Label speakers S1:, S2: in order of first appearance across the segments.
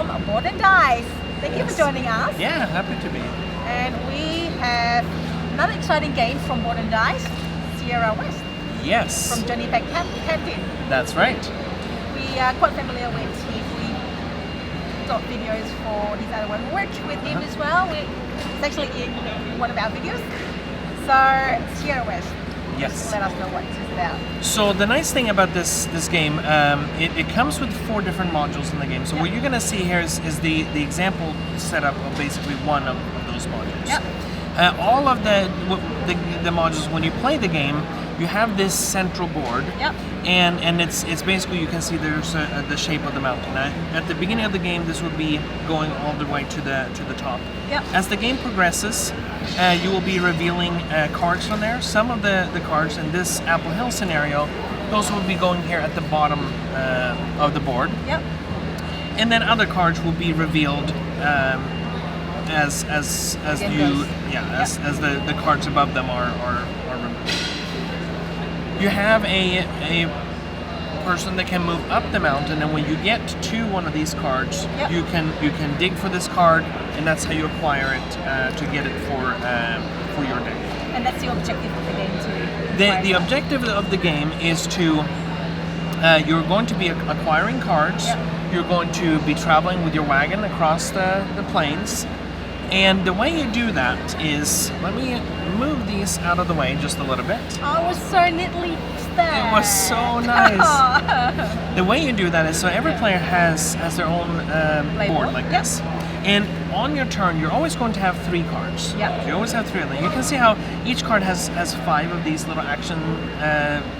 S1: from Board and Dice. Thank you for joining us.
S2: Yeah, happy to be.
S1: And we have another exciting game from Board and Dice, Sierra West.
S2: Yes.
S1: From Johnny Peck Canteen.
S2: That's right.
S1: We are quite familiar with him. We got videos for his other one. We worked with him as well. It's actually in one of our videos. So, Sierra West.
S2: Yes.
S1: Let us know what it's about.
S2: So the nice thing about this game, it comes with 4 different modules in the game. So what you're going to see here is the example setup of basically one of those modules.
S1: Yep.
S2: All of the modules, when you play the game, you have this central board, and it's basically, you can see there's the shape of the mountain. At the beginning of the game, this would be going all the way to the top.
S1: Yep.
S2: As the game progresses, you will be revealing cards from there. Some of the cards in this Apple Hill scenario, those will be going here at the bottom of the board.
S1: Yep.
S2: And then other cards will be revealed as the cards above them are removed. You have a person that can move up the mountain, and when you get to one of these cards, you can dig for this card, and that's how you acquire it to get it for your deck.
S1: And that's the objective of the game too.
S2: The objective of the game is to you're going to be acquiring cards. You're going to be traveling with your wagon across the plains. And the way you do that is, let me move these out of the way just a little bit.
S1: Oh, it was so neatly stacked.
S2: It was so nice. The way you do that is, so every player has their own board like this. And on your turn, you're always going to have 3 cards. You always have 3 of them. You can see how each card has 5 of these little action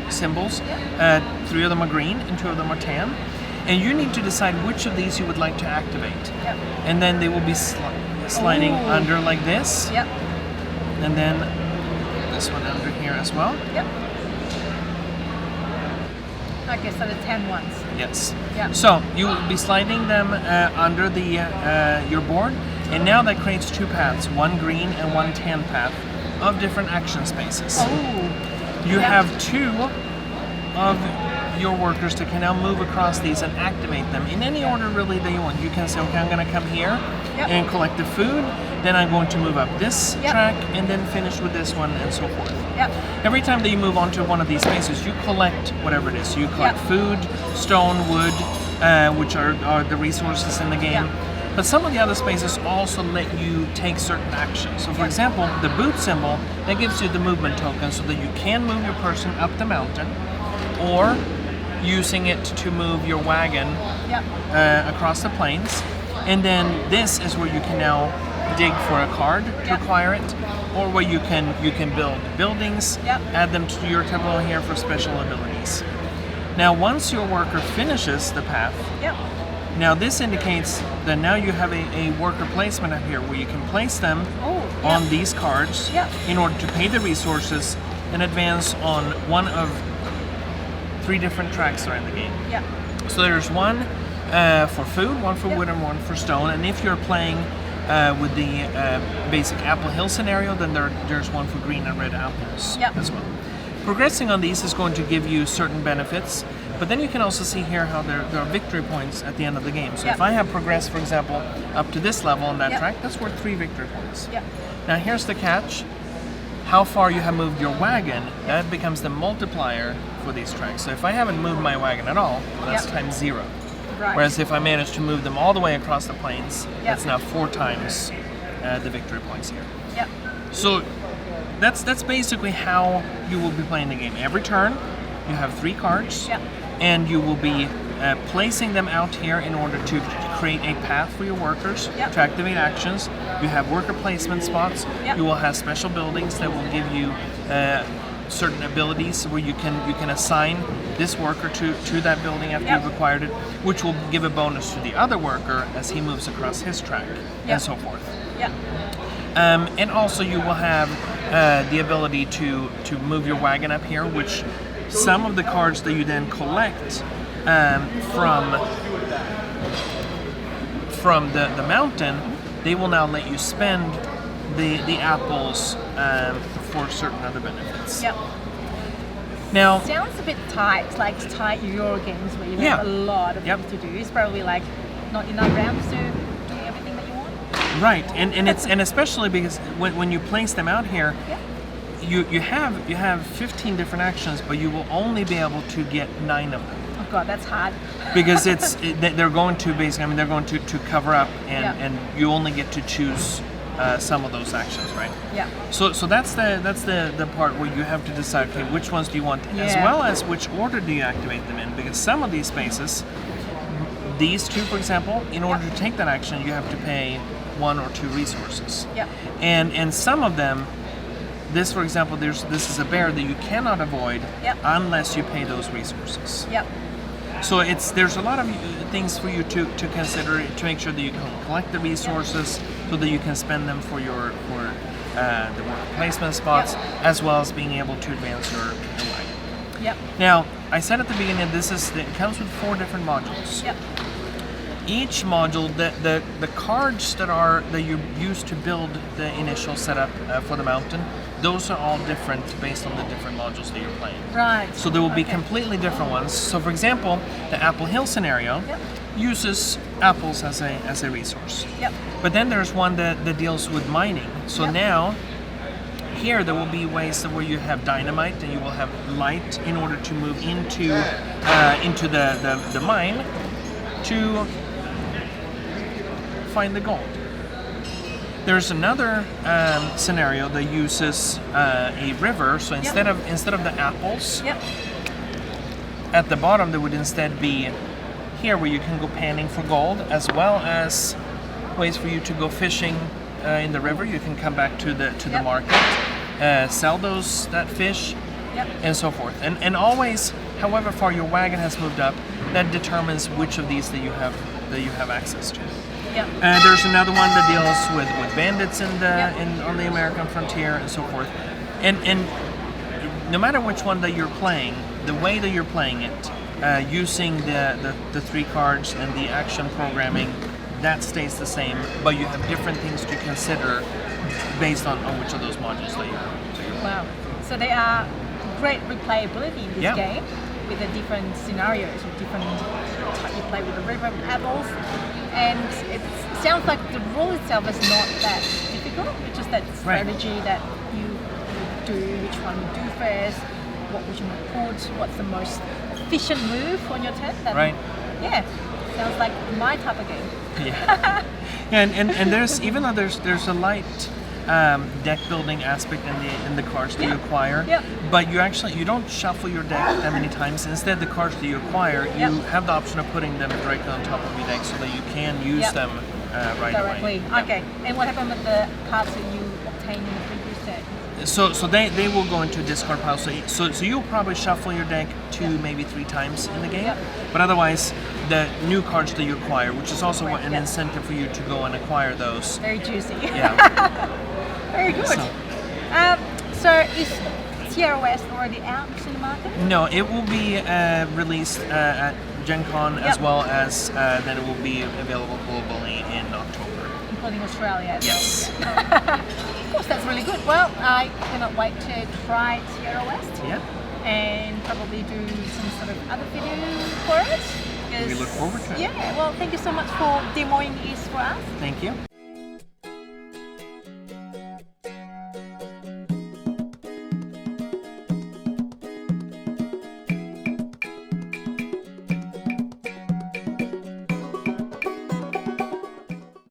S2: symbols. 3 of them are green and 2 of them are tan. And you need to decide which of these you would like to activate. And then they will be sliding under like this. And then this one under here as well.
S1: Okay, so the 10 ones.
S2: Yes. So you will be sliding them under your board, and now that creates 2 paths, one green and one tan path of different action spaces. You have 2 of your workers that can now move across these and activate them in any order really that you want. You can say, okay, I'm going to come here and collect the food, then I'm going to move up this track, and then finish with this one, and so forth. Every time that you move onto one of these spaces, you collect whatever it is. You collect food, stone, wood, which are the resources in the game. But some of the other spaces also let you take certain actions. So for example, the boot symbol, that gives you the movement token so that you can move your person up the mountain, or using it to move your wagon across the plains. And then this is where you can now dig for a card to acquire it, or where you can build buildings, add them to your tableau here for special abilities. Now once your worker finishes the path, now this indicates that now you have a worker placement up here where you can place them on these cards in order to pay the resources and advance on one of 3 different tracks around the game. So there's one for food, one for wood, and one for stone. And if you're playing with the basic Apple Hill scenario, then there's one for green and red apples as well. Progressing on these is going to give you certain benefits, but then you can also see here how there are victory points at the end of the game. So if I have progressed, for example, up to this level on that track, that's worth 3 victory points. Now here's the catch. How far you have moved your wagon, that becomes the multiplier for these tracks. So if I haven't moved my wagon at all, that's times 0. Whereas if I manage to move them all the way across the plains, that's now 4 times the victory points here. So that's basically how you will be playing the game. Every turn, you have 3 cards, and you will be placing them out here in order to create a path for your workers to activate actions. You have worker placement spots. You will have special buildings that will give you certain abilities where you can assign this worker to that building after you've acquired it, which will give a bonus to the other worker as he moves across his track, and so forth. And also you will have the ability to move your wagon up here, which some of the cards that you then collect from the mountain, they will now let you spend the apples for certain other benefits. Now,
S1: sounds a bit tight, like tight Euro games where you have a lot of things to do. It's probably like not enough rounds to do everything that you want.
S2: Right, and it's and especially because when you place them out here,
S1: Yeah.
S2: you have 15 different actions, but you will only be able to get 9 of them.
S1: Oh God, that's hard.
S2: Because they're going to basically, I mean, they're going to cover up, and you only get to choose some of those actions, right?
S1: Yeah.
S2: So that's the part where you have to decide, okay, which ones do you want, as well as which order do you activate them in, because some of these spaces, these two, for example, in order to take that action, you have to pay 1 or 2 resources.
S1: Yeah.
S2: And some of them, this, for example, this is a bear that you cannot avoid unless you pay those resources.
S1: Yeah.
S2: So there's a lot of things for you to consider to make sure that you can collect the resources so that you can spend them for the worker placement spots, as well as being able to advance your wagon.
S1: Yep.
S2: Now, I said at the beginning, it comes with 4 different modules.
S1: Yep.
S2: Each module, the cards that you use to build the initial setup for the mountain, those are all different based on the different modules that you're playing.
S1: Right.
S2: So there will be completely different ones. So for example, the Apple Hill scenario uses apples as a resource.
S1: Yep.
S2: But then there's one that deals with mining. So now, here there will be ways where you have dynamite and you will have light in order to move into the mine to find the gold. There's another scenario that uses a river. So instead of the apples, at the bottom there would instead be here where you can go panning for gold, as well as ways for you to go fishing in the river. You can come back to the market, sell that fish, and so forth. And always, however far your wagon has moved up, that determines which of these that you have access to. There's another one that deals with bandits on the American frontier and so forth. And no matter which one that you're playing, the way that you're playing it, using the 3 cards and the action programming, that stays the same, but you have different things to consider based on which of those modules that you're playing.
S1: Wow. So there are great replayability in this game with the different scenarios, with different you play with the river apples, and it sounds like the rule itself is not that difficult. It's just that strategy that you do, which one you do first, what would you put, what's the most efficient move on your turn. Yeah, sounds like my type of game.
S2: Yeah. and there's, even though there's a light deck building aspect in the cards that you acquire, but you don't shuffle your deck that many times. Instead, the cards that you acquire, you have the option of putting them directly on top of your deck so that you can use them right away.
S1: Okay. And what happened with the cards that you obtained in the previous turn?
S2: So they will go into a discard pile. So you'll probably shuffle your deck 2, maybe 3 times in the game. But otherwise, the new cards that you acquire, which is also an incentive for you to go and acquire those.
S1: Very juicy.
S2: Yeah.
S1: Very good. So is Sierra West already out in the market?
S2: No, it will be released at Gen Con, as well as then it will be available globally in October.
S1: Including Australia as
S2: well.
S1: Of course, that's really good. Well, I cannot wait to try Sierra West.
S2: Yeah.
S1: And probably do some sort of other videos for it.
S2: We look forward to it.
S1: Yeah, well, thank you so much for demoing this for us.
S2: Thank you.